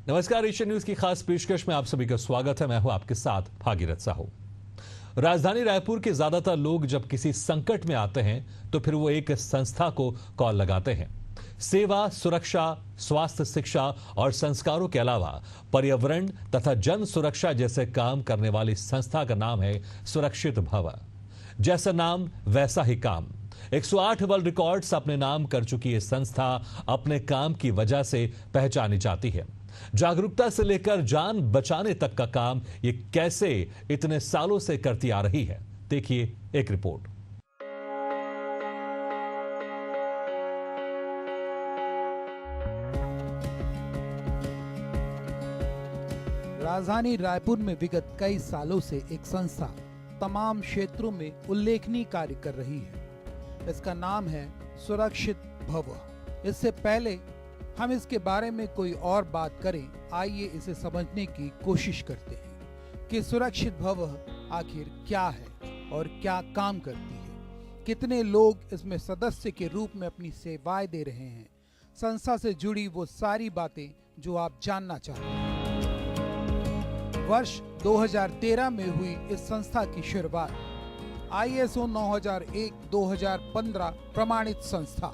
नमस्कार, Asian news की खास पेशकश में आप सभी का स्वागत है। मैं हूं आपके साथ भागीरथ साहू। राजधानी रायपुर के ज्यादातर लोग जब किसी संकट में आते हैं तो फिर वो एक संस्था को कॉल लगाते हैं। सेवा, सुरक्षा, स्वास्थ्य, शिक्षा और संस्कारों के अलावा पर्यावरण तथा जन सुरक्षा जैसे काम करने वाली संस्था का नाम है सुरक्षित भव। जैसा नाम वैसा ही काम। 108 वर्ल्ड रिकॉर्ड्स अपने नाम कर चुकी ये संस्था अपने काम की वजह से पहचानी जाती है। जागरूकता से लेकर जान बचाने तक का काम ये कैसे इतने सालों से करती आ रही है, देखिए एक रिपोर्ट। राजधानी रायपुर में विगत कई सालों से एक संस्था तमाम क्षेत्रों में उल्लेखनीय कार्य कर रही है। इसका नाम है सुरक्षित भव। इससे पहले हम इसके बारे में कोई और बात करें, आइए इसे समझने की कोशिश करते हैं कि सुरक्षित भव आखिर क्या है और क्या काम करती है। कितने लोग इसमें सदस्य के रूप में अपनी सेवाएं दे रहे हैं। संस्था से जुड़ी वो सारी बातें जो आप जानना चाहते हैं। वर्ष 2013 में हुई इस संस्था की शुरुआत ISO 9001-2015 प्रमाणित संस्था,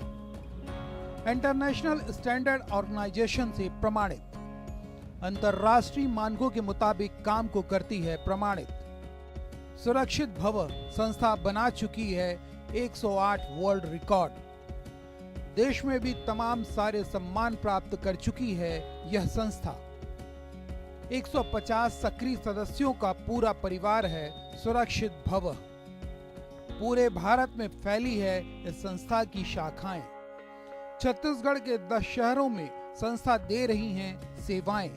इंटरनेशनल स्टैंडर्ड ऑर्गेनाइजेशन से प्रमाणित, अंतर्राष्ट्रीय मानकों के मुताबिक काम को करती है प्रमाणित। सुरक्षित भव संस्था बना चुकी है 108 वर्ल्ड रिकॉर्ड। देश में भी तमाम सारे सम्मान प्राप्त कर चुकी है यह संस्था। 150 सक्रिय सदस्यों का पूरा परिवार है सुरक्षित भव। पूरे भारत में फैली है इस संस्था की शाखाएं। छत्तीसगढ़ के 10 शहरों में संस्था दे रही हैं सेवाएं।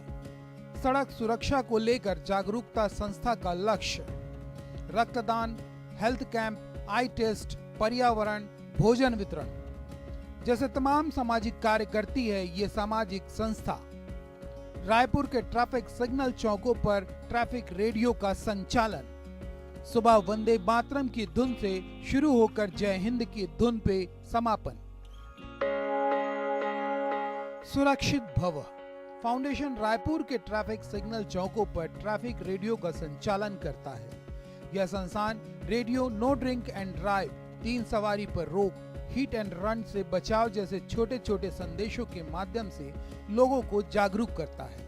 सड़क सुरक्षा को लेकर जागरूकता संस्था का लक्ष्य। रक्तदान, हेल्थ कैंप, आई टेस्ट, पर्यावरण, भोजन वितरण जैसे तमाम सामाजिक कार्य करती है ये सामाजिक संस्था। रायपुर के ट्रैफिक सिग्नल चौकों पर ट्रैफिक रेडियो का संचालन। सुबह वंदे मातरम की धुन से शुरू होकर जय हिंद की धुन पे समापन। सुरक्षित भव फाउंडेशन रायपुर के ट्रैफिक सिग्नल चौकों पर ट्रैफिक रेडियो का संचालन करता है। यह संस्थान radio, no drink and drive, 3 सवारी पर रोक, हिट एंड रन से बचाव जैसे छोटे छोटे संदेशों के माध्यम से लोगों को जागरूक करता है।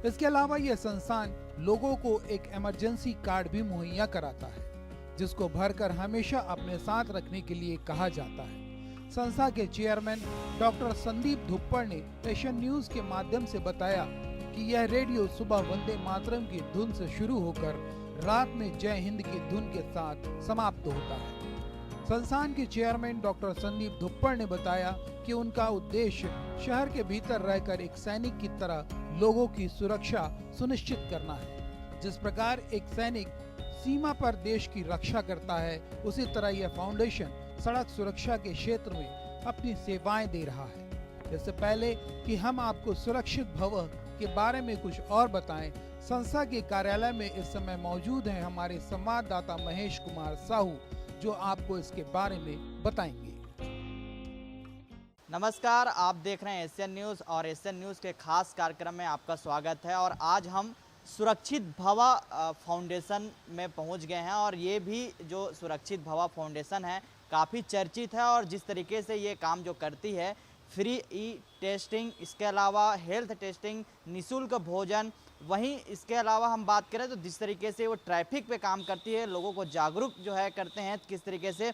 इसके अलावा यह संस्थान लोगों को एक इमरजेंसी कार्ड भी मुहैया कराता है, जिसको भरकर हमेशा अपने साथ रखने के लिए कहा जाता है। संस्था के चेयरमैन डॉक्टर संदीप धुप्पड़ ने एशियन न्यूज के माध्यम से बताया कि यह रेडियो सुबह वंदे मातरम की धुन से शुरू होकर रात में जय हिंद की धुन के साथ समाप्त होता है। संस्थान के चेयरमैन डॉक्टर संदीप धुप्पड़ ने बताया कि उनका उद्देश्य शहर के भीतर रहकर एक सैनिक की तरह लोगों की सुरक्षा सुनिश्चित करना है। जिस प्रकार एक सैनिक सीमा पर देश की रक्षा करता है, उसी तरह यह फाउंडेशन सड़क सुरक्षा के क्षेत्र में अपनी सेवाएं दे रहा है। इससे पहले कि हम आपको सुरक्षित भव के बारे में कुछ और बताएं, संस्था के कार्यालय में इस समय मौजूद हैं हमारे संवाददाता महेश कुमार साहू, जो आपको इसके बारे में बताएंगे। नमस्कार, आप देख रहे हैं एशियन न्यूज़ और एशियन न्यूज़ के खास कार्यक्रम में आपका स्वागत है। और आज हम सुरक्षित भवा फाउंडेशन में पहुंच गए हैं और ये भी जो सुरक्षित भवा फाउंडेशन है काफ़ी चर्चित है। और जिस तरीके से ये काम जो करती है, फ्री ई टेस्टिंग, इसके अलावा हेल्थ टेस्टिंग, निःशुल्क भोजन, वहीं इसके अलावा हम बात करें तो जिस तरीके से वो ट्रैफिक पे काम करती है, लोगों को जागरूक जो है करते हैं, किस तरीके से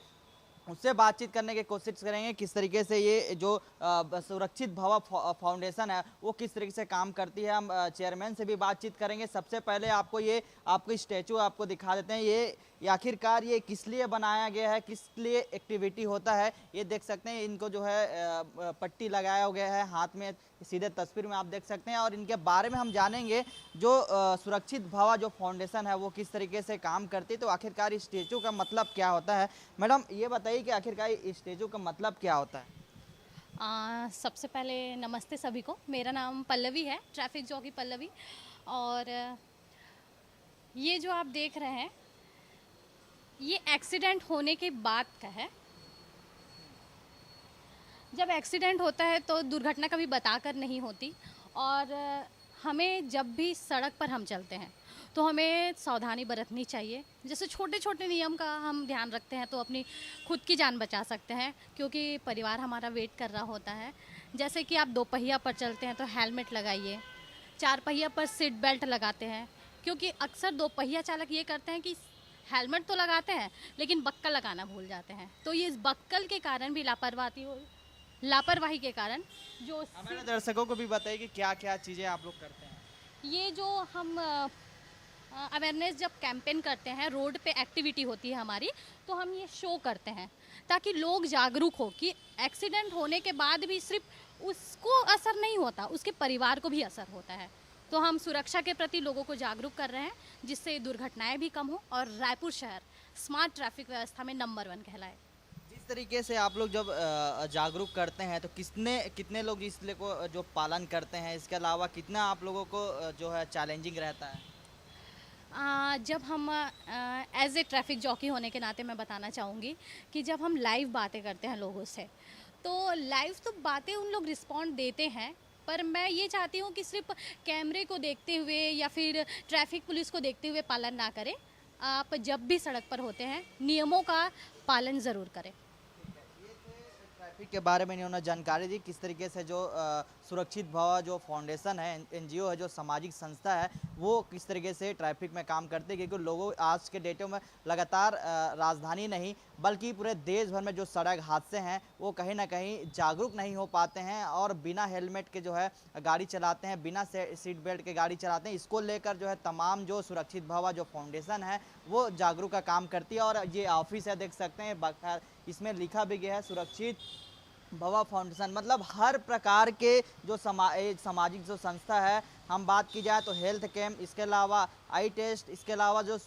उससे बातचीत करने की कोशिश करेंगे। किस तरीके से ये जो सुरक्षित भवा फाउंडेशन है वो किस तरीके से काम करती है, हम चेयरमैन से भी बातचीत करेंगे। सबसे पहले आपको ये आपको स्टैचू आपको दिखा देते हैं। ये आखिरकार ये किस लिए बनाया गया है, किस लिए एक्टिविटी होता है, ये देख सकते हैं। इनको जो है पट्टी लगाया गया है हाथ में, सीधे तस्वीर में आप देख सकते हैं। और इनके बारे में हम जानेंगे जो सुरक्षित भवा जो फाउंडेशन है वो किस तरीके से काम करती है। तो आखिरकार इस स्टैचू का मतलब क्या होता है, मैडम ये बताइए कि आखिरकार इस स्टैचू का मतलब क्या होता है? सबसे पहले नमस्ते सभी को। मेरा नाम पल्लवी है, ट्रैफिक जॉकी पल्लवी। और ये जो आप देख रहे हैं ये एक्सीडेंट होने के बाद का है। जब एक्सीडेंट होता है तो दुर्घटना कभी बताकर नहीं होती, और हमें जब भी सड़क पर हम चलते हैं तो हमें सावधानी बरतनी चाहिए। जैसे छोटे छोटे नियम का हम ध्यान रखते हैं तो अपनी खुद की जान बचा सकते हैं, क्योंकि परिवार हमारा वेट कर रहा होता है। जैसे कि आप 2 पहिया पर चलते हैं तो हेलमेट लगाइए, 4 पहिया पर सीट बेल्ट लगाते हैं, क्योंकि अक्सर 2 पहिया चालक ये करते हैं कि हेलमेट तो लगाते हैं लेकिन बक्कल लगाना भूल जाते हैं। तो ये इस बक्कल के कारण भी लापरवाही के कारण जो हमारे दर्शकों को भी बताइए कि क्या क्या चीज़ें आप लोग करते हैं। ये जो हम अवेयरनेस जब कैंपेन करते हैं, रोड पे एक्टिविटी होती है हमारी, तो हम ये शो करते हैं ताकि लोग जागरूक हो कि एक्सीडेंट होने के बाद भी सिर्फ उसको असर नहीं होता, उसके परिवार को भी असर होता है। तो हम सुरक्षा के प्रति लोगों को जागरूक कर रहे हैं, जिससे दुर्घटनाएं भी कम हो और रायपुर शहर स्मार्ट ट्रैफिक व्यवस्था में नंबर 1 कहलाए। जिस तरीके से आप लोग जब जागरूक करते हैं तो कितने लोग इसलिए को जो पालन करते हैं, इसके अलावा कितना आप लोगों को जो है चैलेंजिंग रहता है? जब हम एज ए ट्रैफिक जॉकी होने के नाते मैं बताना चाहूँगी कि जब हम लाइव बातें करते हैं लोगों से, तो लाइव तो बातें उन लोग रिस्पॉन्ड देते हैं, पर मैं ये चाहती हूँ कि सिर्फ कैमरे को देखते हुए या फिर ट्रैफिक पुलिस को देखते हुए पालन ना करें। आप जब भी सड़क पर होते हैं नियमों का पालन ज़रूर करें। ट्रैफिक के बारे में इन्होंने जानकारी दी, किस तरीके से जो सुरक्षित भव जो फाउंडेशन है, एनजीओ है, जो सामाजिक संस्था है, वो किस तरीके से ट्रैफिक में काम करते हैं। क्योंकि लोगों आज के डेटों में लगातार राजधानी नहीं बल्कि पूरे देश भर में जो सड़क हादसे हैं वो कहीं ना कहीं जागरूक नहीं हो पाते हैं और बिना हेलमेट के जो है गाड़ी चलाते हैं, बिना सीट बेल्ट के गाड़ी चलाते हैं। इसको लेकर जो है तमाम जो सुरक्षित भव जो फाउंडेशन है वो जागरूक का काम करती है। और ये ऑफिस है, देख सकते हैं, इसमें लिखा भी गया है सुरक्षित भव फाउंडेशन। मतलब हर प्रकार के जो सामाजिक जो संस्था है, हम बात की जाए तो हेल्थ कैंप, इसके अलावा आई टेस्ट, इसके अलावा जो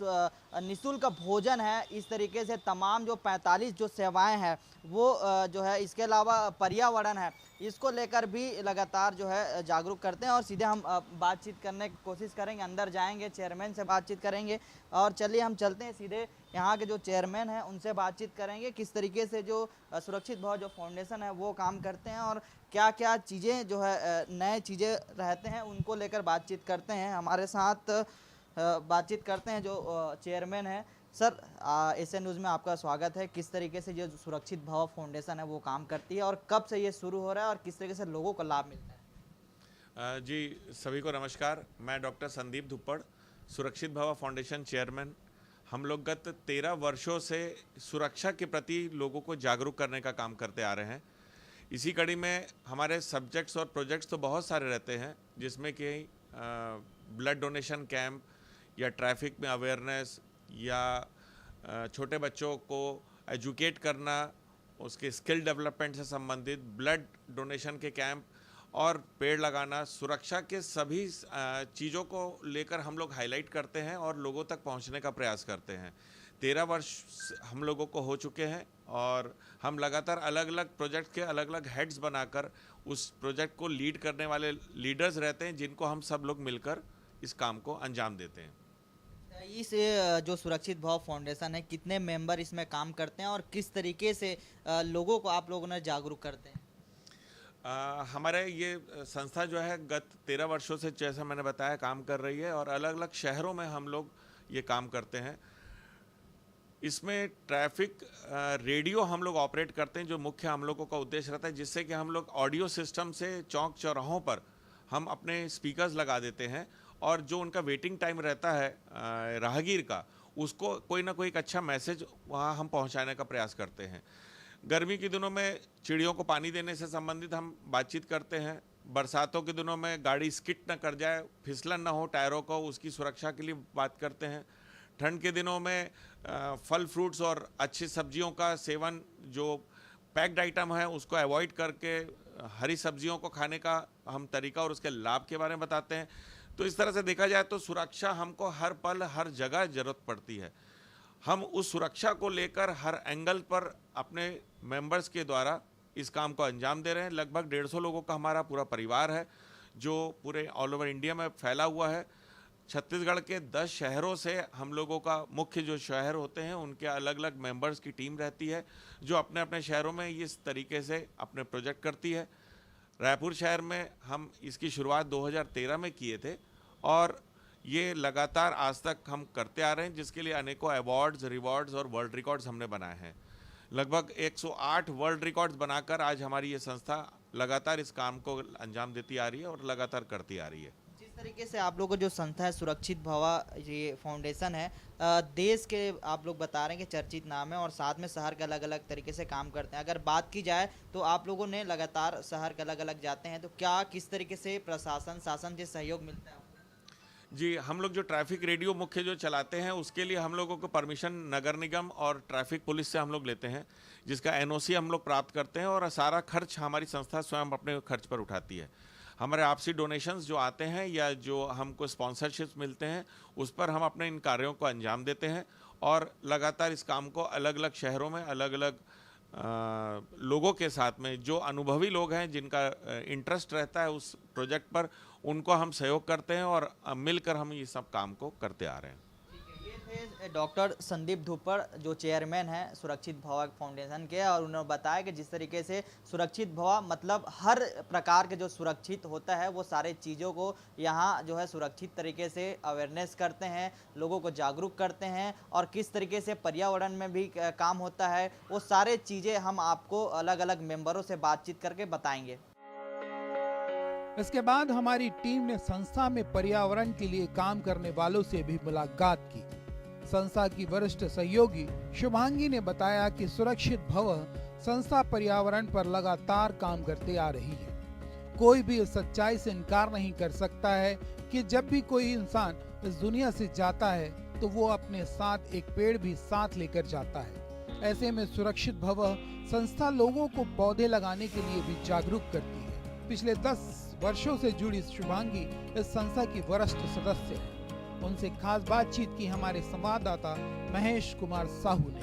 निःशुल्क भोजन है, इस तरीके से तमाम जो 45 जो सेवाएं हैं वो जो है, इसके अलावा पर्यावरण है, इसको लेकर भी लगातार जो है जागरूक करते हैं। और सीधे हम बातचीत करने की कोशिश करेंगे, अंदर जाएंगे, चेयरमैन से बातचीत करेंगे। और चलिए हम चलते हैं सीधे यहाँ के जो चेयरमैन हैं उनसे बातचीत करेंगे, किस तरीके से जो सुरक्षित भव जो फाउंडेशन है वो काम करते हैं और क्या क्या चीज़ें जो है नए चीज़ें रहते हैं उनको लेकर बातचीत करते हैं। हमारे साथ बातचीत करते हैं जो चेयरमैन हैं। सर, एशियन न्यूज़ में आपका स्वागत है। किस तरीके से जो सुरक्षित भव फाउंडेशन है वो काम करती है और कब से ये शुरू हो रहा है और किस तरीके से लोगों को लाभ मिलता है? जी, सभी को नमस्कार। मैं डॉक्टर संदीप धुप्पड़, सुरक्षित भव फाउंडेशन चेयरमैन। हम लोग गत 13 वर्षों से सुरक्षा के प्रति लोगों को जागरूक करने का काम करते आ रहे हैं। इसी कड़ी में हमारे सब्जेक्ट्स और प्रोजेक्ट्स तो बहुत सारे रहते हैं, जिसमें कि ब्लड डोनेशन कैंप या ट्रैफिक में अवेयरनेस या छोटे बच्चों को एजुकेट करना, उसके स्किल डेवलपमेंट से संबंधित ब्लड डोनेशन के कैंप और पेड़ लगाना, सुरक्षा के सभी चीज़ों को लेकर हम लोग हाईलाइट करते हैं और लोगों तक पहुंचने का प्रयास करते हैं। 13 वर्ष हम लोगों को हो चुके हैं और हम लगातार अलग अलग प्रोजेक्ट के अलग अलग हेड्स बनाकर उस प्रोजेक्ट को लीड करने वाले लीडर्स रहते हैं, जिनको हम सब लोग मिलकर इस काम को अंजाम देते हैं। इस जो सुरक्षित भव फाउंडेशन है, कितने मेंबर इसमें काम करते हैं और किस तरीके से लोगों को आप लोगों ने जागरूक करते हैं? हमारे ये संस्था जो है गत 13 वर्षों से, जैसा मैंने बताया, काम कर रही है और अलग अलग शहरों में हम लोग ये काम करते हैं। इसमें ट्रैफिक रेडियो हम लोग ऑपरेट करते हैं, जो मुख्य हम लोगों का उद्देश्य रहता है, जिससे कि हम लोग ऑडियो सिस्टम से चौक चौराहों पर हम अपने स्पीकर्स लगा देते हैं और जो उनका वेटिंग टाइम रहता है राहगीर का, उसको कोई ना कोई एक अच्छा मैसेज वहाँ हम पहुँचाने का प्रयास करते हैं। गर्मी के दिनों में चिड़ियों को पानी देने से संबंधित हम बातचीत करते हैं। बरसातों के दिनों में गाड़ी स्किड न कर जाए, फिसलन ना हो टायरों को, उसकी सुरक्षा के लिए बात करते हैं। ठंड के दिनों में फल फ्रूट्स और अच्छी सब्जियों का सेवन, जो पैक्ड आइटम है उसको अवॉइड करके हरी सब्जियों को खाने का हम तरीका और उसके लाभ के बारे में बताते हैं। तो इस तरह से देखा जाए तो सुरक्षा हमको हर पल हर जगह ज़रूरत पड़ती है। हम उस सुरक्षा को लेकर हर एंगल पर अपने मेंबर्स के द्वारा इस काम को अंजाम दे रहे हैं। लगभग 150 लोगों का हमारा पूरा परिवार है, जो पूरे ऑल ओवर इंडिया में फैला हुआ है। छत्तीसगढ़ के 10 शहरों से हम लोगों का, मुख्य जो शहर होते हैं उनके अलग अलग मेंबर्स की टीम रहती है, जो अपने अपने शहरों में इस तरीके से अपने प्रोजेक्ट करती है। रायपुर शहर में हम इसकी शुरुआत 2013 में किए थे और ये लगातार आज तक हम करते आ रहे हैं, जिसके लिए अनेकों अवार्ड्स, रिवॉर्ड्स और वर्ल्ड रिकॉर्ड्स हमने बनाए हैं। लगभग 108 वर्ल्ड रिकॉर्ड्स बनाकर आज हमारी ये संस्था लगातार इस काम को अंजाम देती आ रही है और लगातार करती आ रही है। जिस तरीके से आप लोगों को जो संस्था है सुरक्षित भवा ये फाउंडेशन है, देश के आप लोग बता रहे हैं कि चर्चित नाम है और साथ में शहर के अलग अलग तरीके से काम करते हैं। अगर बात की जाए तो आप लोगों ने लगातार शहर के अलग अलग जाते हैं, तो क्या किस तरीके से प्रशासन शासन से सहयोग मिलता है? जी, हम लोग जो ट्रैफिक रेडियो मुख्य जो चलाते हैं उसके लिए हम लोगों को परमिशन नगर निगम और ट्रैफिक पुलिस से हम लोग लेते हैं, जिसका एनओसी हम लोग प्राप्त करते हैं और सारा खर्च हमारी संस्था स्वयं अपने खर्च पर उठाती है। हमारे आपसी डोनेशंस जो आते हैं या जो हमको स्पॉन्सरशिप्स मिलते हैं उस पर हम अपने इन कार्यों को अंजाम देते हैं और लगातार इस काम को अलग अलग शहरों में अलग अलग लोगों के साथ में, जो अनुभवी लोग हैं जिनका इंटरेस्ट रहता है उस प्रोजेक्ट पर, उनको हम सहयोग करते हैं और मिलकर हम ये सब काम को करते आ रहे हैं। ये थे डॉक्टर संदीप धुप्पड़ जो चेयरमैन हैं सुरक्षित भवा फाउंडेशन के, और उन्होंने बताया कि जिस तरीके से सुरक्षित भवा मतलब हर प्रकार के जो सुरक्षित होता है वो सारे चीज़ों को यहाँ जो है सुरक्षित तरीके से अवेयरनेस करते हैं, लोगों को जागरूक करते हैं और किस तरीके से पर्यावरण में भी काम होता है वो सारे चीज़ें हम आपको अलग अलग मेंबरों से बातचीत करके बताएंगे। इसके बाद हमारी टीम ने संस्था में पर्यावरण के लिए काम करने वालों से भी मुलाकात की। संस्था की वरिष्ठ सहयोगी शुभांगी ने बताया कि सुरक्षित भव संस्था पर्यावरण पर लगातार काम करते आ रही है। कोई भी इस सच्चाई से इनकार नहीं कर सकता है कि जब भी कोई इंसान इस दुनिया से जाता है तो वो अपने साथ एक पेड़ भी साथ लेकर जाता है। ऐसे में सुरक्षित भव संस्था लोगों को पौधे लगाने के लिए भी जागरूक करती है। पिछले 10 वर्षों से जुड़ी शुभांगी इस संस्था की वरिष्ठ सदस्य है। उनसे खास बातचीत की हमारे संवाददाता महेश कुमार साहू ने।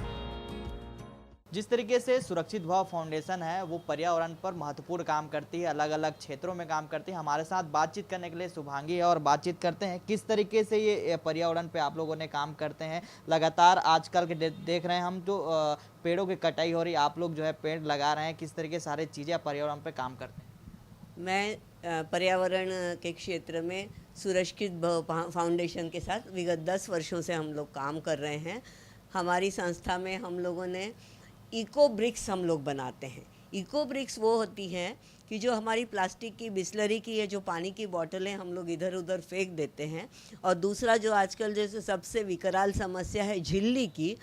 जिस तरीके से सुरक्षित भव फाउंडेशन है वो पर्यावरण पर महत्वपूर्ण काम करती है, अलग अलग क्षेत्रों में काम करती है। हमारे साथ बातचीत करने के लिए शुभांगी है और बातचीत करते हैं किस तरीके से ये पर्यावरण पे आप लोगों ने काम करते हैं। लगातार आजकल के देख रहे हैं हम जो पेड़ों की कटाई हो रही, आप लोग जो है पेड़ लगा रहे हैं, किस तरीके सारे चीज़ें पर्यावरण पर काम करते हैं? मैं पर्यावरण के क्षेत्र में सुरक्षित भव फाउंडेशन के साथ विगत 10 वर्षों से हम लोग काम कर रहे हैं। हमारी संस्था में हम लोगों ने इको ब्रिक्स हम लोग बनाते हैं। इको ब्रिक्स वो होती हैं कि जो हमारी प्लास्टिक की, बिस्लरी की या जो पानी की बोतलें हम लोग इधर उधर फेंक देते हैं, और दूसरा जो आजकल जैसे सबसे विकराल समस्या है झिल्ली की,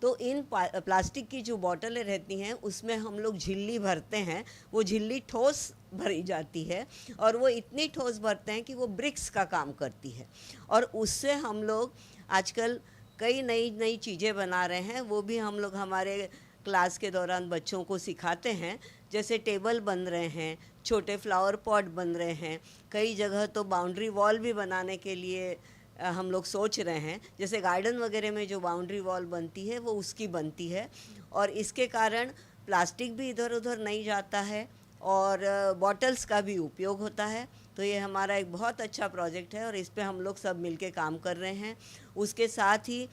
तो इन प्लास्टिक की जो बोतलें रहती हैं उसमें हम लोग झिल्ली भरते हैं। वो झिल्ली ठोस भरी जाती है और वो इतनी ठोस भरते हैं कि वो ब्रिक्स का काम करती है, और उससे हम लोग आजकल कई नई नई चीज़ें बना रहे हैं। वो भी हम लोग हमारे क्लास के दौरान बच्चों को सिखाते हैं। जैसे टेबल बन रहे हैं, छोटे फ्लावर पॉट बन रहे हैं, कई जगह तो बाउंड्री वॉल भी बनाने के लिए हम लोग सोच रहे हैं। जैसे गार्डन वगैरह में जो बाउंड्री वॉल बनती है वो उसकी बनती है, और इसके कारण प्लास्टिक भी इधर उधर नहीं जाता है और बॉटल्स का भी उपयोग होता है। तो ये हमारा एक बहुत अच्छा प्रोजेक्ट है और इस पे हम लोग सब मिलके काम कर रहे हैं। उसके साथ ही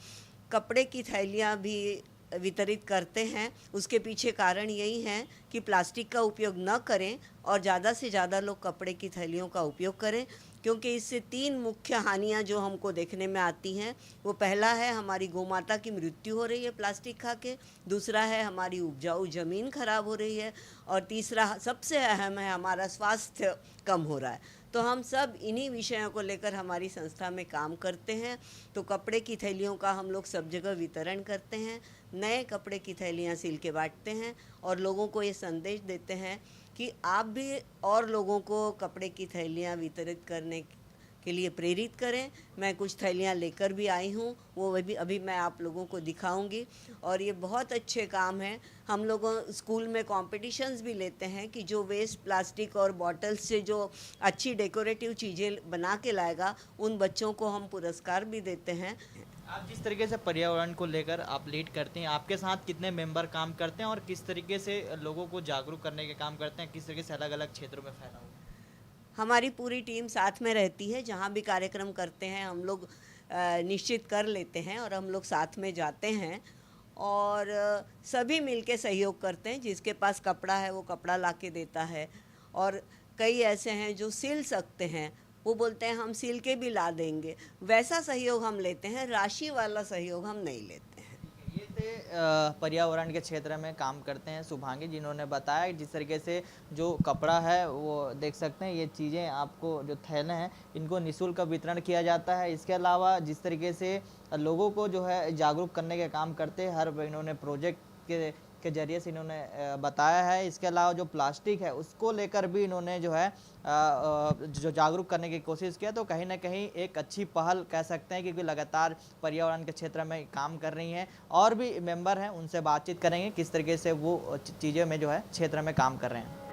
कपड़े की थैलियाँ भी वितरित करते हैं। उसके पीछे कारण यही है कि प्लास्टिक का उपयोग न करें और ज़्यादा से ज़्यादा लोग कपड़े की थैलियों का उपयोग करें, क्योंकि इससे 3 मुख्य हानियां जो हमको देखने में आती हैं। वो पहला है हमारी गौमाता की मृत्यु हो रही है प्लास्टिक खा के, दूसरा है हमारी उपजाऊ ज़मीन खराब हो रही है, और तीसरा सबसे अहम है हमारा स्वास्थ्य कम हो रहा है। तो हम सब इन्हीं विषयों को लेकर हमारी संस्था में काम करते हैं। तो कपड़े की थैलियों का हम लोग सब जगह वितरण करते हैं, नए कपड़े की थैलियाँ सिल के बांटते हैं और लोगों को ये संदेश देते हैं कि आप भी और लोगों को कपड़े की थैलियाँ वितरित करने के लिए प्रेरित करें। मैं कुछ थैलियाँ लेकर भी आई हूँ, वो भी अभी मैं आप लोगों को दिखाऊंगी, और ये बहुत अच्छे काम हैं। हम लोगों स्कूल में कॉम्पिटिशन्स भी लेते हैं कि जो वेस्ट प्लास्टिक और बॉटल्स से जो अच्छी डेकोरेटिव चीज़ें बना के लाएगा उन बच्चों को हम पुरस्कार भी देते हैं। आप जिस तरीके से पर्यावरण को लेकर आप लीड करते हैं, आपके साथ कितने मेंबर काम करते हैं और किस तरीके से लोगों को जागरूक करने के काम करते हैं, किस तरीके से अलग अलग क्षेत्रों में फैला हुआ? हमारी पूरी टीम साथ में रहती है। जहाँ भी कार्यक्रम करते हैं हम लोग निश्चित कर लेते हैं और हम लोग साथ में जाते हैं और सभी मिलके सहयोग करते हैं। जिसके पास कपड़ा है वो कपड़ा ला के देता है, और कई ऐसे हैं जो सिल सकते हैं, वो बोलते हैं हम सिल के भी ला देंगे, वैसा सहयोग हम लेते हैं, राशि वाला सहयोग हम नहीं लेते हैं। ये थे पर्यावरण के क्षेत्र में काम करते हैं शुभांगी, जिन्होंने बताया जिस तरीके से जो कपड़ा है वो देख सकते हैं, ये चीज़ें आपको जो थैले हैं इनको निःशुल्क वितरण किया जाता है। इसके अलावा जिस तरीके से लोगों को जो है जागरूक करने का काम करते हैं, हर इन्होंने प्रोजेक्ट के जरिए से इन्होंने बताया है। इसके अलावा जो प्लास्टिक है उसको लेकर भी इन्होंने जो है जो जागरूक करने की कोशिश किया, तो कहीं ना कहीं एक अच्छी पहल कह सकते हैं, क्योंकि लगातार पर्यावरण के क्षेत्र में काम कर रही हैं। और भी मेंबर हैं, उनसे बातचीत करेंगे किस तरीके से वो चीज़ें में जो है क्षेत्र में काम कर रहे हैं।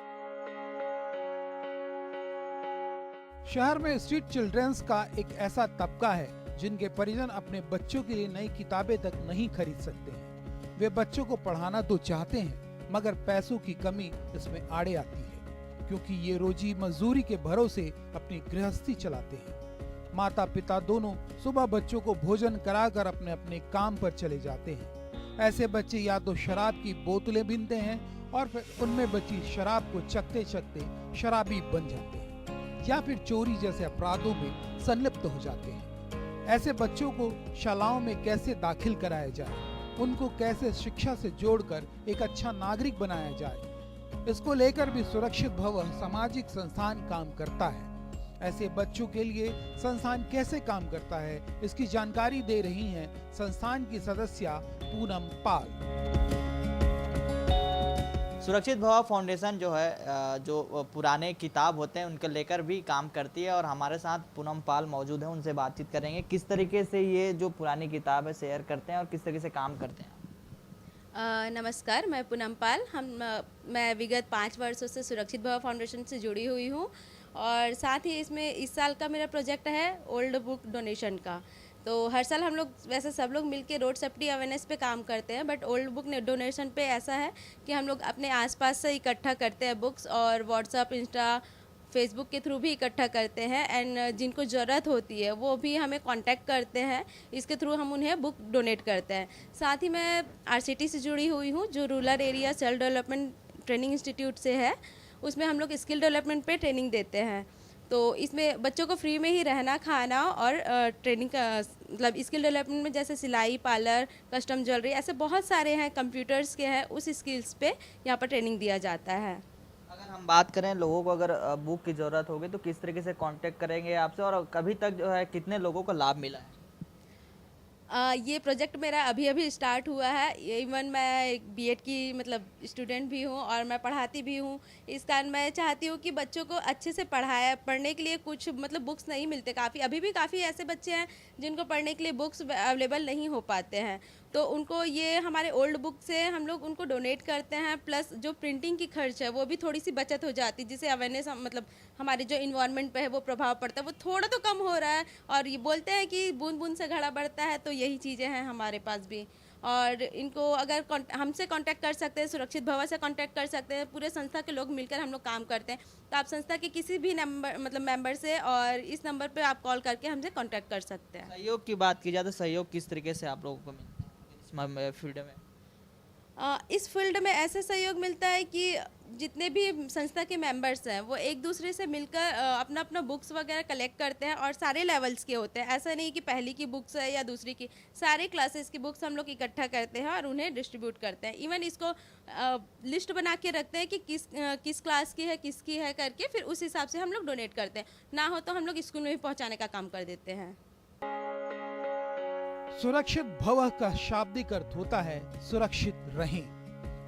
शहर में स्ट्रीट चिल्ड्रंस का एक ऐसा तबका है जिनके परिजन अपने बच्चों के लिए नई किताबें तक नहीं खरीद सकते हैं। वे बच्चों को पढ़ाना तो चाहते हैं, मगर पैसों की कमी इसमें आड़े आती है, क्योंकि ये रोजी मजदूरी के भरोसे अपनी गृहस्थी चलाते हैं। माता पिता दोनों सुबह बच्चों को भोजन कराकर अपने अपने काम पर चले जाते हैं। ऐसे बच्चे या तो शराब की बोतलें बीनते हैं और फिर उनमें बची शराब को चखते चखते शराबी बन जाते हैं, या फिर चोरी जैसे अपराधों में संलिप्त हो जाते हैं। ऐसे बच्चों को शालाओं में कैसे दाखिल कराया जाए, उनको कैसे शिक्षा से जोड़कर एक अच्छा नागरिक बनाया जाए, इसको लेकर भी सुरक्षित भवन सामाजिक संस्थान काम करता है। ऐसे बच्चों के लिए संस्थान कैसे काम करता है, इसकी जानकारी दे रही हैं संस्थान की सदस्य पूनम पाल। सुरक्षित भवा फाउंडेशन जो है जो पुराने किताब होते हैं उनके लेकर भी काम करती है, और हमारे साथ पूनम पाल मौजूद हैं, उनसे बातचीत करेंगे किस तरीके से ये जो पुरानी किताब है शेयर करते हैं और किस तरीके से काम करते हैं। नमस्कार, मैं पूनम पाल। मैं विगत 5 वर्षों से सुरक्षित भवा फाउंडेशन से जुड़ी हुई हूँ, और साथ ही इसमें इस साल का मेरा प्रोजेक्ट है ओल्ड बुक डोनेशन का। तो हर साल हम लोग वैसे सब लोग मिलके रोड सेफ्टी अवेयरनेस पे काम करते हैं, बट ओल्ड बुक डोनेशन पे ऐसा है कि हम लोग अपने आसपास से इकट्ठा करते हैं बुक्स, और व्हाट्सअप, इंस्टा, फेसबुक के थ्रू भी इकट्ठा करते हैं। एंड जिनको ज़रूरत होती है वो भी हमें कांटेक्ट करते हैं, इसके थ्रू हम उन्हें बुक डोनेट करते हैं। साथ ही मैं RCT से जुड़ी हुई हूँ, जो rural area self development training institute से है। उसमें हम लोग स्किल डेवलपमेंट पे ट्रेनिंग देते हैं। तो इसमें बच्चों को फ्री में ही रहना, खाना और ट्रेनिंग का मतलब स्किल डेवलपमेंट में जैसे सिलाई, पार्लर, कस्टम ज्वेलरी, ऐसे बहुत सारे हैं, कंप्यूटर्स के हैं, उस स्किल्स पे यहाँ पर ट्रेनिंग दिया जाता है। अगर हम बात करें लोगों को अगर बुक की ज़रूरत होगी तो किस तरीके से कांटेक्ट करेंगे आपसे, और कभी तक जो है कितने लोगों को लाभ मिला है? ये प्रोजेक्ट मेरा अभी अभी स्टार्ट हुआ है। इवन मैं एक B.Ed की मतलब स्टूडेंट भी हूँ और मैं पढ़ाती भी हूँ। इस कारण मैं चाहती हूँ कि बच्चों को अच्छे से पढ़ने के लिए कुछ मतलब बुक्स नहीं मिलते, अभी भी काफ़ी ऐसे बच्चे हैं जिनको पढ़ने के लिए बुक्स अवेलेबल नहीं हो पाते हैं। तो उनको ये हमारे ओल्ड बुक से हम लोग उनको डोनेट करते हैं, प्लस जो प्रिंटिंग की खर्च है वो भी थोड़ी सी बचत हो जाती है, जिससे अवेयरनेस मतलब हमारे जो इन्वायरमेंट पे है वो प्रभाव पड़ता है, वो थोड़ा तो कम हो रहा है। और ये बोलते हैं कि बूंद बूंद से घड़ा बढ़ता है, तो यही चीज़ें हैं हमारे पास भी। और इनको अगर हमसे कांटेक्ट कर सकते हैं, सुरक्षित भवन से कांटेक्ट कर सकते हैं, पूरे संस्था के लोग मिलकर हम लोग काम करते हैं। तो आप संस्था के किसी भी नंबर मतलब मेंबर से और इस नंबर पे आप कॉल करके हमसे कांटेक्ट कर सकते हैं। सहयोग की बात की जाए तो सहयोग किस तरीके से आप लोगों को मिलता है इस फील्ड में? इस फील्ड में ऐसा सहयोग मिलता है कि जितने भी संस्था के मेंबर्स हैं वो एक दूसरे से मिलकर अपना अपना बुक्स वगैरह कलेक्ट करते हैं, और सारे लेवल्स के होते हैं। ऐसा नहीं कि पहली की बुक्स है या दूसरी की, सारे क्लासेस की बुक्स हम लोग इकट्ठा करते हैं और उन्हें डिस्ट्रीब्यूट करते हैं। इवन इसको लिस्ट बना के रखते हैं कि किस क्लास की है, किसकी है करके, फिर उस हिसाब से हम लोग डोनेट करते हैं। ना हो तो हम लोग स्कूल में भी पहुँचाने का काम कर देते हैं। सुरक्षित भव का शाब्दिक अर्थ होता है सुरक्षित रहें।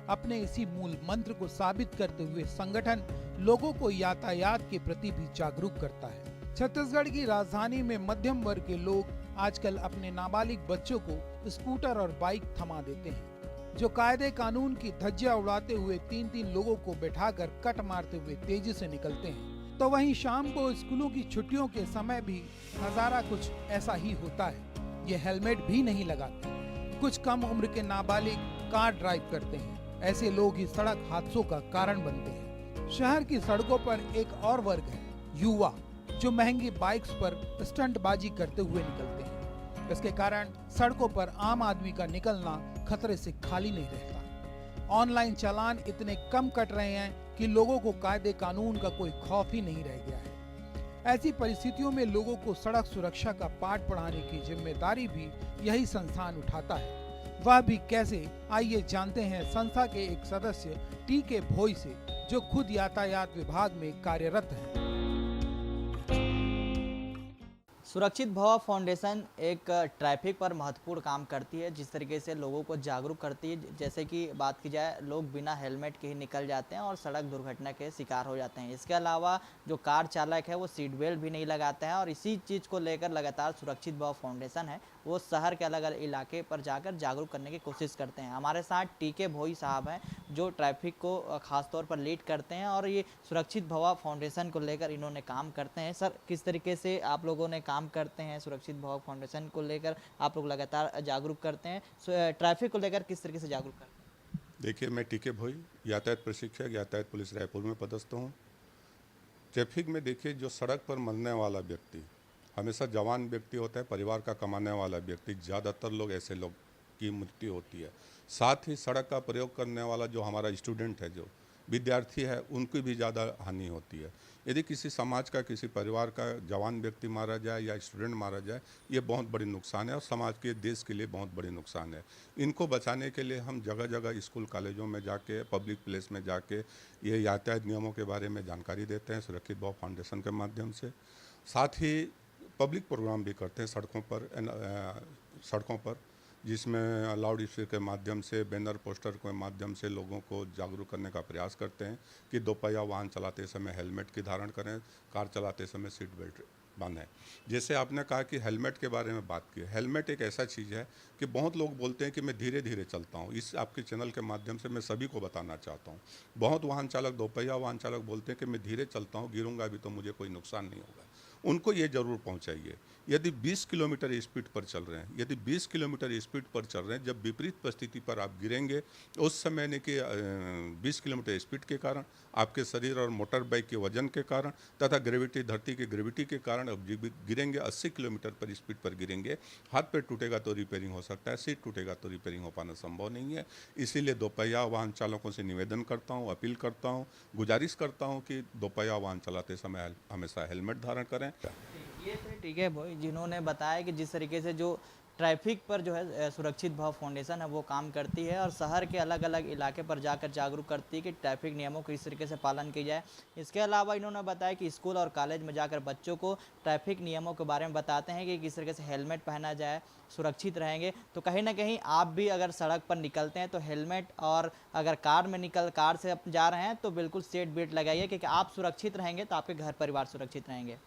अपने इसी मूल मंत्र को साबित करते हुए संगठन लोगों को यातायात के प्रति भी जागरूक करता है। छत्तीसगढ़ की राजधानी में मध्यम वर्ग के लोग आजकल अपने नाबालिग बच्चों को स्कूटर और बाइक थमा देते हैं, जो कायदे कानून की धज्जियां उड़ाते हुए 3-3 लोगों को बैठाकर कट मारते हुए तेजी से निकलते हैं। तो वहीं शाम को स्कूलों की छुट्टियों के समय भी नजारा कुछ ऐसा ही होता है। ये हेलमेट भी नहीं लगाते। कुछ कम उम्र के नाबालिग कार ड्राइव करते हैं। ऐसे लोग ही सड़क हादसों का कारण बनते हैं। शहर की सड़कों पर एक और वर्ग है, युवा, जो महंगी बाइक्स पर स्टंटबाजी करते हुए निकलते हैं। इसके कारण सड़कों पर आम आदमी का निकलना खतरे से खाली नहीं रहता। ऑनलाइन चालान इतने कम कट रहे हैं कि लोगों को कायदे कानून का कोई खौफ ही नहीं रह गया है। ऐसी परिस्थितियों में लोगों को सड़क सुरक्षा का पाठ पढ़ाने की जिम्मेदारी भी यही संस्थान उठाता है। वह भी कैसे, आइए जानते हैं संस्था के एक सदस्य टी.के. भोई से, जो खुद यातायात विभाग में कार्यरत हैं। सुरक्षित भव फाउंडेशन एक ट्रैफिक पर महत्वपूर्ण काम करती है। जिस तरीके से लोगों को जागरूक करती है, जैसे कि बात की जाए, लोग बिना हेलमेट के ही निकल जाते हैं और सड़क दुर्घटना के शिकार हो जाते हैं। इसके अलावा जो कार चालक है वो सीट बेल्ट भी नहीं लगाते हैं, और इसी चीज़ को लेकर लगातार सुरक्षित भव फाउंडेशन है वो शहर के अलग अलग इलाके पर जाकर जागरूक करने की कोशिश करते हैं। हमारे साथ टी.के. भोई साहब हैं, जो ट्रैफिक को खास तौर पर लीड करते हैं और ये सुरक्षित भव फाउंडेशन को लेकर इन्होंने काम करते हैं। सर, किस तरीके से आप लोगों ने काम करते हैं सुरक्षित भव फाउंडेशन को लेकर, आप लोग लगातार जागरूक करते हैं, ट्रैफिक को लेकर किस तरीके से जागरूक करते हैं? देखिए, मैं टी.के. भोई, यातायात प्रशिक्षक, यातायात पुलिस रायपुर में पदस्थ हूँ। ट्रैफिक में देखिए, जो सड़क पर मरने वाला व्यक्ति हमेशा जवान व्यक्ति होता है, परिवार का कमाने वाला व्यक्ति, ज़्यादातर लोग ऐसे लोग की मृत्यु होती है। साथ ही सड़क का प्रयोग करने वाला जो हमारा स्टूडेंट है, जो विद्यार्थी है, उनकी भी ज़्यादा हानि होती है। यदि किसी समाज का, किसी परिवार का जवान व्यक्ति मारा जाए या स्टूडेंट मारा जाए, ये बहुत बड़ी नुकसान है और समाज के, देश के लिए बहुत बड़ी नुकसान है। इनको बचाने के लिए हम जगह जगह स्कूल कॉलेजों में जाके, पब्लिक प्लेस में जाके ये यातायात नियमों के बारे में जानकारी देते हैं सुरक्षित भव फाउंडेशन के माध्यम से। साथ ही पब्लिक प्रोग्राम भी करते हैं सड़कों पर, जिसमें लाउड स्पीकर के माध्यम से, बैनर पोस्टर के माध्यम से लोगों को जागरूक करने का प्रयास करते हैं कि दोपहिया वाहन चलाते समय हेलमेट की धारण करें, कार चलाते समय सीट बेल्ट बांधें। जैसे आपने कहा कि हेलमेट के बारे में बात की, हेलमेट एक ऐसा चीज़ है कि बहुत लोग बोलते हैं कि मैं धीरे धीरे चलता हूँ। इस आपके चैनल के माध्यम से मैं सभी को बताना चाहता हूँ, बहुत वाहन चालक, दोपहिया वाहन चालक बोलते हैं कि मैं धीरे चलता हूँ, गिरूंगा भी तो मुझे कोई नुकसान नहीं होगा। उनको ये ज़रूर पहुंचाइए। यदि 20 किलोमीटर स्पीड पर चल रहे हैं, यदि 20 किलोमीटर स्पीड पर चल रहे हैं, जब विपरीत परिस्थिति पर आप गिरेंगे, उस समय यानी कि 20 किलोमीटर स्पीड के कारण, आपके शरीर और मोटर बाइक के वजन के कारण तथा ग्रेविटी, धरती की ग्रेविटी के कारण अब गिरेंगे, 80 किलोमीटर पर स्पीड पर गिरेंगे, हाथ पैर टूटेगा तो रिपेयरिंग हो सकता है, सीट टूटेगा तो रिपेयरिंग हो पाना संभव नहीं है। इसीलिए दोपहिया वाहन चालकों से निवेदन करता हूँ, अपील करता हूँ, गुजारिश करता हूँ कि दोपहिया वाहन चलाते समय हमेशा हेलमेट धारण करें। ये थे टी.के. भोई, जिन्होंने बताया कि जिस तरीके से जो ट्रैफिक पर जो है सुरक्षित भव फाउंडेशन है वो काम करती है और शहर के अलग अलग इलाके पर जाकर जागरूक करती है कि ट्रैफिक नियमों को इस तरीके से पालन किया जाए। इसके अलावा इन्होंने बताया कि स्कूल और कॉलेज में जाकर बच्चों को ट्रैफिक नियमों के बारे में बताते हैं कि किस तरीके से हेलमेट पहना जाए, सुरक्षित रहेंगे। तो कहीं ना कहीं आप भी अगर सड़क पर निकलते हैं तो हेलमेट, और अगर कार से आप जा रहे हैं तो बिल्कुल सीट बेल्ट लगाइए, क्योंकि आप सुरक्षित रहेंगे तो आपके घर परिवार सुरक्षित रहेंगे।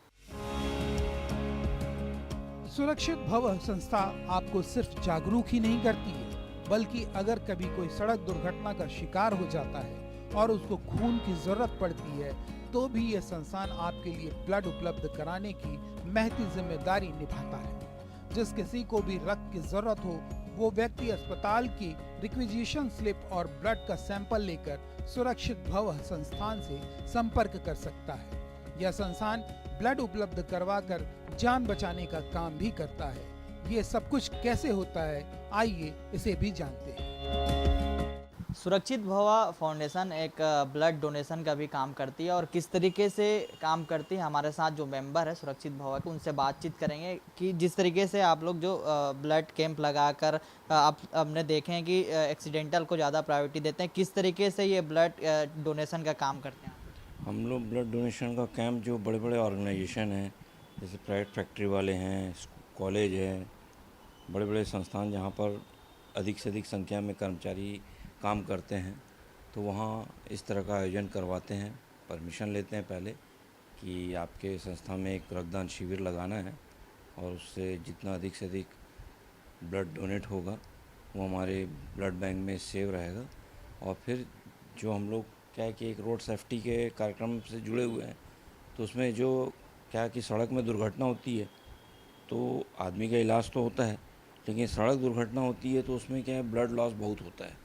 सुरक्षित भव संस्था आपको सिर्फ जागरूक ही नहीं करती है, बल्कि अगर कभी कोई सड़क दुर्घटना का शिकार हो जाता है और उसको खून की जरूरत पड़ती है, तो भी यह संस्थान आपके लिए ब्लड उपलब्ध कराने की महती जिम्मेदारी निभाता है। जिस किसी को भी रक्त की जरूरत हो, वो व्यक्ति अस्पताल की रिक्विजिशन स्लिप और ब्लड का सैंपल लेकर सुरक्षित भव संस्थान से संपर्क कर सकता है। यह संस्थान ब्लड उपलब्ध करवाकर जान बचाने का काम भी करता है। ये सब कुछ कैसे होता है, आइए इसे भी जानते हैं। सुरक्षित भव फाउंडेशन एक ब्लड डोनेशन का भी काम करती है, और किस तरीके से काम करती है, हमारे साथ जो मेंबर है सुरक्षित भव के, उनसे बातचीत करेंगे कि जिस तरीके से आप लोग जो ब्लड कैंप लगाकर आप हमने देखे हैं कि एक्सीडेंटल को ज़्यादा प्रायोरिटी देते हैं, किस तरीके से ये ब्लड डोनेशन का काम करते हैं? हम लोग ब्लड डोनेशन का कैंप जो बड़े बड़े ऑर्गेनाइजेशन हैं, जैसे प्राइवेट फैक्ट्री वाले हैं, कॉलेज है, बड़े बड़े संस्थान जहाँ पर अधिक से अधिक संख्या में कर्मचारी काम करते हैं, तो वहाँ इस तरह का आयोजन करवाते हैं। परमिशन लेते हैं पहले कि आपके संस्था में एक रक्तदान शिविर लगाना है, और उससे जितना अधिक से अधिक ब्लड डोनेट होगा वो हमारे ब्लड बैंक में सेव रहेगा। और फिर जो हम लोग क्या है कि एक रोड सेफ्टी के कार्यक्रम से जुड़े हुए हैं, तो उसमें जो क्या है कि सड़क में दुर्घटना होती है तो आदमी का इलाज तो होता है, लेकिन सड़क दुर्घटना होती है तो उसमें क्या है, ब्लड लॉस बहुत होता है।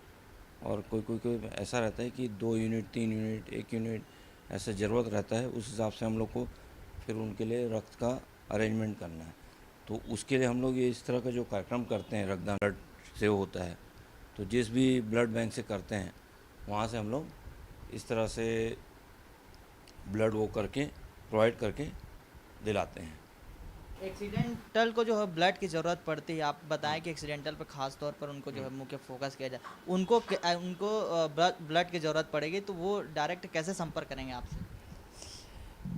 और कोई ऐसा रहता है कि 2 यूनिट, 3 यूनिट, 1 यूनिट ऐसा ज़रूरत रहता है। उस हिसाब से हम लोग को फिर उनके लिए रक्त का अरेंजमेंट करना है। तो उसके लिए हम लोग ये इस तरह का जो कार्यक्रम करते हैं, रक्तदान ब्लड सेव होता है, तो जिस भी ब्लड बैंक से करते हैं वहाँ से हम लोग इस तरह से ब्लड वो करके प्रोवाइड करके दिलाते हैं। एक्सीडेंटल को जो है ब्लड की ज़रूरत पड़ती है, आप बताएं कि एक्सीडेंटल पर ख़ास तौर पर उनको जो है मुख्य फोकस किया जाए, उनको ब्लड की ज़रूरत पड़ेगी तो वो डायरेक्ट कैसे संपर्क करेंगे आपसे?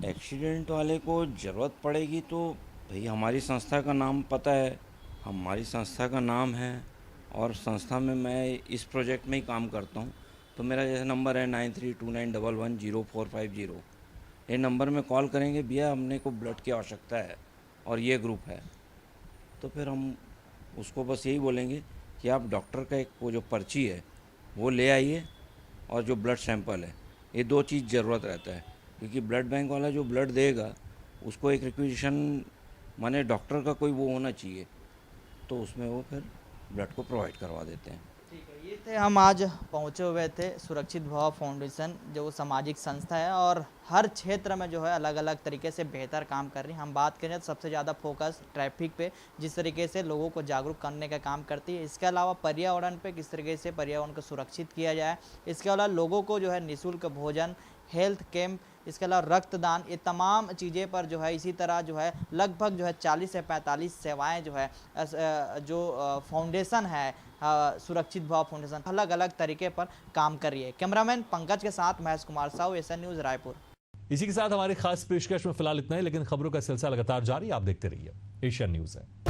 एक्सीडेंट वाले को ज़रूरत पड़ेगी तो भाई हमारी संस्था का नाम पता है, हमारी संस्था का नाम है और संस्था में मैं इस प्रोजेक्ट में ही काम करता हूँ। तो मेरा जैसे नंबर है 9329110450, ये नंबर में कॉल करेंगे, भैया हमने को ब्लड की आवश्यकता है और ये ग्रुप है, तो फिर हम उसको बस यही बोलेंगे कि आप डॉक्टर का एक वो जो पर्ची है वो ले आइए और जो ब्लड सैंपल है, ये दो चीज़ ज़रूरत रहता है। क्योंकि ब्लड बैंक वाला जो ब्लड देगा उसको एक रिक्विजिशन माने डॉक्टर का कोई वो होना चाहिए, तो उसमें वो फिर ब्लड को प्रोवाइड करवा देते हैं। ठीक है, ये थे हम आज पहुँचे हुए थे सुरक्षित भव फाउंडेशन, जो सामाजिक संस्था है और हर क्षेत्र में जो है अलग अलग तरीके से बेहतर काम कर रही है। हम बात करें तो सबसे ज़्यादा फोकस ट्रैफिक पे, जिस तरीके से लोगों को जागरूक करने का काम करती है। इसके अलावा पर्यावरण पे, किस तरीके से पर्यावरण को सुरक्षित किया जाए। इसके अलावा लोगों को जो है निःशुल्क भोजन, हेल्थ कैंप, इसके अलावा रक्तदान, ये तमाम चीज़ें पर जो है इसी तरह जो है लगभग जो है 40 से 45 सेवाएं जो है जो फाउंडेशन है सुरक्षित भव फाउंडेशन अलग अलग तरीके पर काम कर रही है। कैमरामैन पंकज के साथ महेश कुमार साहू, एसएन न्यूज़ रायपुर। इसी के साथ हमारी खास पेशकश में फिलहाल इतना ही, लेकिन खबरों का सिलसिला लगातार जारी, आप देखते रहिए एशियन न्यूज़ है।